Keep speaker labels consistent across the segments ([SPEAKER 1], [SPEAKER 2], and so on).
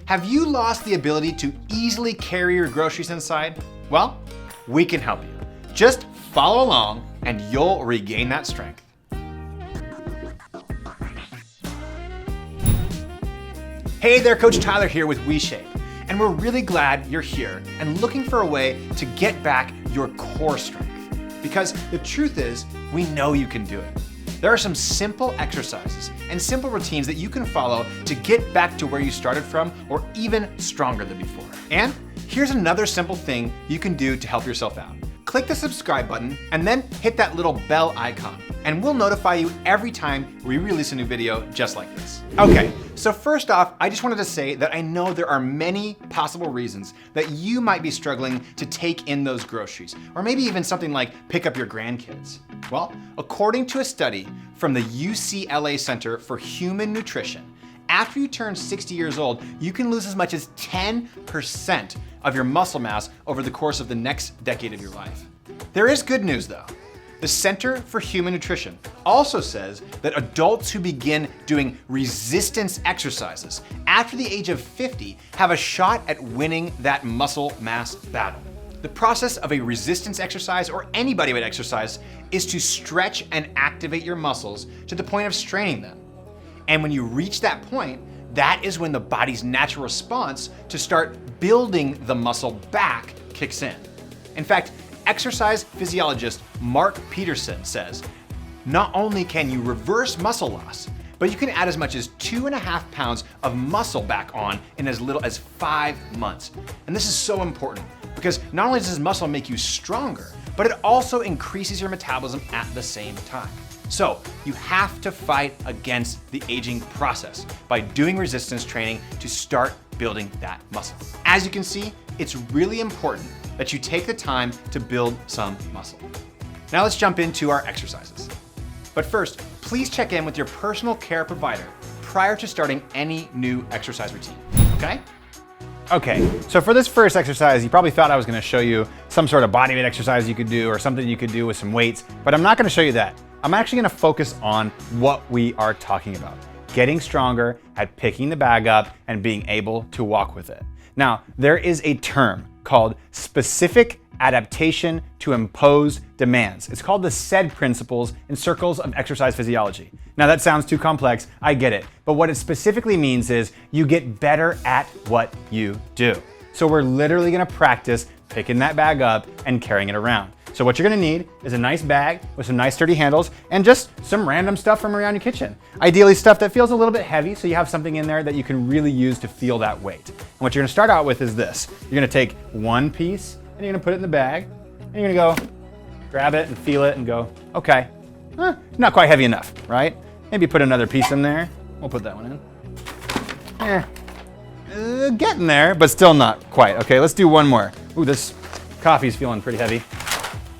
[SPEAKER 1] Have you lost the ability to easily carry your groceries inside? Well, we can help you. Just follow along and you'll regain that strength. Hey there, Coach Tyler here with WeShape, and we're really glad you're here and looking for a way to get back your core strength. Because the truth is, we know you can do it. There are some simple exercises and simple routines that you can follow to get back to where you started from or even stronger than before. And here's another simple thing you can do to help yourself out. Click the subscribe button and then hit that little bell icon, and we'll notify you every time we release a new video just like this. Okay, so first off, I just wanted to say that I know there are many possible reasons that you might be struggling to take in those groceries, or maybe even something like pick up your grandkids. Well, according to a study from the UCLA Center for Human Nutrition, after you turn 60 years old, you can lose as much as 10% of your muscle mass over the course of the next decade of your life. There is good news though. The Center for Human Nutrition also says that adults who begin doing resistance exercises after the age of 50 have a shot at winning that muscle mass battle. The process of a resistance exercise, or any bodyweight exercise, is to stretch and activate your muscles to the point of straining them. And when you reach that point, that is when the body's natural response to start building the muscle back kicks in. In fact, exercise physiologist Mark Peterson says, not only can you reverse muscle loss, but you can add as much as 2.5 pounds of muscle back on in as little as 5 months. And this is so important because not only does muscle make you stronger, but it also increases your metabolism at the same time. So you have to fight against the aging process by doing resistance training to start building that muscle. As you can see, it's really important that you take the time to build some muscle. Now let's jump into our exercises. But first, please check in with your personal care provider prior to starting any new exercise routine, okay? Okay, so for this first exercise, you probably thought I was gonna show you some sort of bodyweight exercise you could do or something you could do with some weights, but I'm not gonna show you that. I'm actually gonna focus on what we are talking about, getting stronger at picking the bag up and being able to walk with it. Now, there is a term called specific adaptation to imposed demands. It's called the SAID principles in circles of exercise physiology. Now that sounds too complex, I get it, but what it specifically means is you get better at what you do. So we're literally gonna practice picking that bag up and carrying it around. So what you're gonna need is a nice bag with some nice sturdy handles and just some random stuff from around your kitchen. Ideally stuff that feels a little bit heavy so you have something in there that you can really use to feel that weight. And what you're gonna start out with is this. You're gonna take one piece and you're gonna put it in the bag and you're gonna go grab it and feel it and go, okay, not quite heavy enough, right? Maybe put another piece in there. We'll put that one in. Getting there, but still not quite. Okay, let's do one more. Ooh, this coffee's feeling pretty heavy.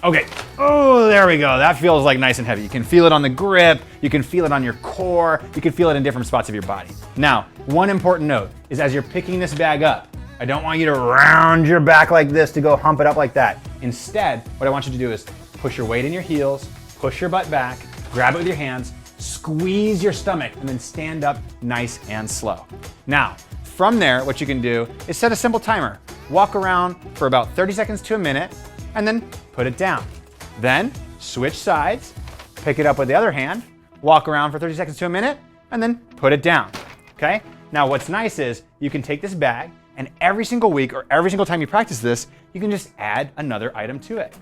[SPEAKER 1] Okay, oh, there we go. That feels like nice and heavy. You can feel it on the grip, you can feel it on your core, you can feel it in different spots of your body. Now, one important note is as you're picking this bag up, I don't want you to round your back like this to go hump it up like that. Instead, what I want you to do is push your weight in your heels, push your butt back, grab it with your hands, squeeze your stomach, and then stand up nice and slow. Now, from there, what you can do is set a simple timer. Walk around for about 30 seconds to a minute, and then put it down. Then switch sides, pick it up with the other hand, walk around for 30 seconds to a minute, and then put it down, okay? Now what's nice is you can take this bag and every single week or every single time you practice this, you can just add another item to it.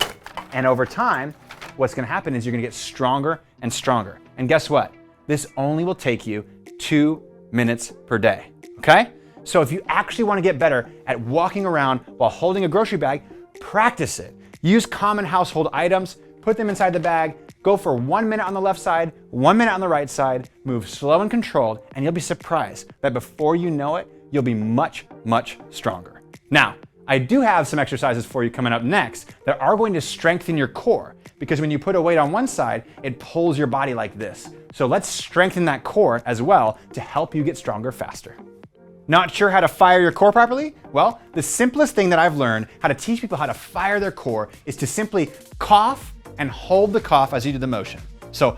[SPEAKER 1] And over time, what's gonna happen is you're gonna get stronger and stronger. And guess what? This only will take you 2 minutes per day, okay? So if you actually wanna get better at walking around while holding a grocery bag, practice it. Use common household items, put them inside the bag, go for 1 minute on the left side, 1 minute on the right side, move slow and controlled, and you'll be surprised that before you know it, you'll be much, much stronger. Now, I do have some exercises for you coming up next that are going to strengthen your core, because when you put a weight on one side, it pulls your body like this. So let's strengthen that core as well to help you get stronger faster. Not sure how to fire your core properly? Well, the simplest thing that I've learned how to teach people how to fire their core is to simply cough and hold the cough as you do the motion. So,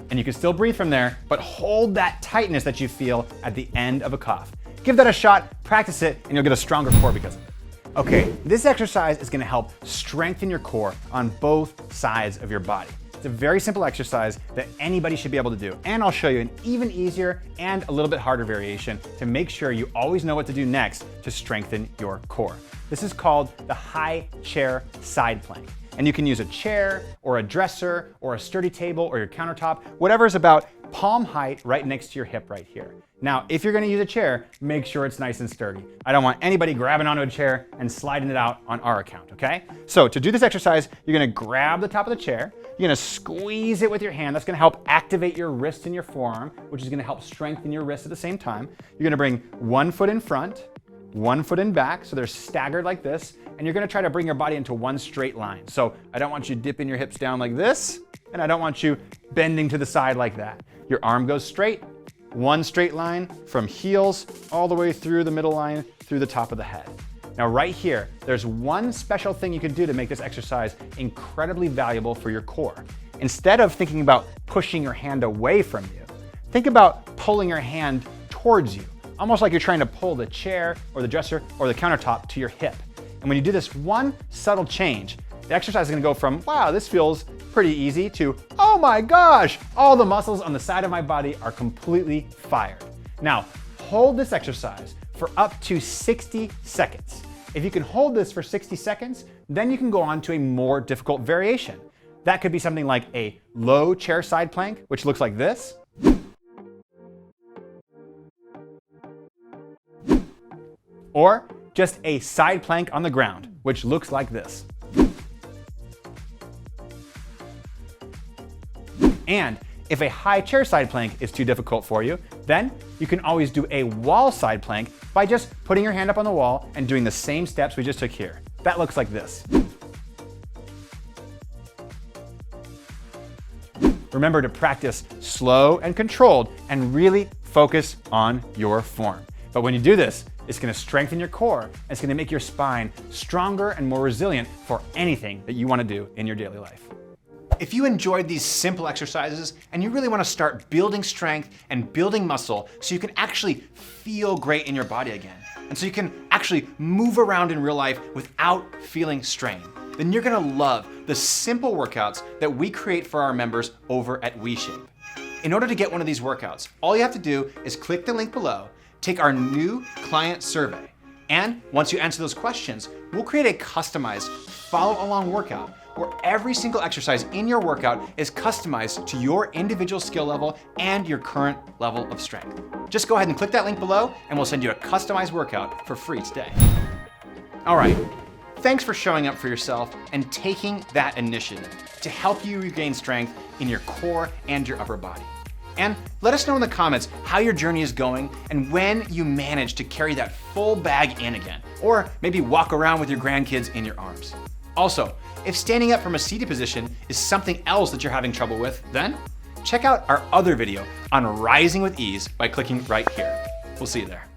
[SPEAKER 1] and you can still breathe from there, but hold that tightness that you feel at the end of a cough. Give that a shot, practice it, and you'll get a stronger core because of it. Okay, this exercise is gonna help strengthen your core on both sides of your body. It's a very simple exercise that anybody should be able to do. And I'll show you an even easier and a little bit harder variation to make sure you always know what to do next to strengthen your core. This is called the high chair side plank. And you can use a chair or a dresser or a sturdy table or your countertop, whatever is about palm height right next to your hip right here. Now, if you're gonna use a chair, make sure it's nice and sturdy. I don't want anybody grabbing onto a chair and sliding it out on our account, okay? So to do this exercise, you're gonna grab the top of the chair, you're gonna squeeze it with your hand. That's gonna help activate your wrist and your forearm, which is gonna help strengthen your wrist at the same time. You're gonna bring one foot in front, one foot in back, so they're staggered like this, and you're gonna try to bring your body into one straight line. So I don't want you dipping your hips down like this, and I don't want you bending to the side like that. Your arm goes straight, one straight line from heels all the way through the middle line, through the top of the head. Now right here, there's one special thing you can do to make this exercise incredibly valuable for your core. Instead of thinking about pushing your hand away from you, think about pulling your hand towards you, almost like you're trying to pull the chair or the dresser or the countertop to your hip. And when you do this one subtle change, the exercise is gonna go from, wow, this feels pretty easy, to, oh my gosh, all the muscles on the side of my body are completely fired. Now, hold this exercise for up to 60 seconds. If you can hold this for 60 seconds, then you can go on to a more difficult variation. That could be something like a low chair side plank, which looks like this. Or just a side plank on the ground, which looks like this. And if a high chair side plank is too difficult for you, then you can always do a wall side plank by just putting your hand up on the wall and doing the same steps we just took here. That looks like this. Remember to practice slow and controlled and really focus on your form. But when you do this, it's gonna strengthen your core, and it's gonna make your spine stronger and more resilient for anything that you wanna do in your daily life. If you enjoyed these simple exercises and you really wanna start building strength and building muscle so you can actually feel great in your body again, and so you can actually move around in real life without feeling strain, then you're gonna love the simple workouts that we create for our members over at WeShape. In order to get one of these workouts, all you have to do is click the link below, take our new client survey, and once you answer those questions, we'll create a customized follow-along workout where every single exercise in your workout is customized to your individual skill level and your current level of strength. Just go ahead and click that link below and we'll send you a customized workout for free today. All right, thanks for showing up for yourself and taking that initiative to help you regain strength in your core and your upper body. And let us know in the comments how your journey is going and when you manage to carry that full bag in again, or maybe walk around with your grandkids in your arms. Also, if standing up from a seated position is something else that you're having trouble with, then check out our other video on rising with ease by clicking right here. We'll see you there.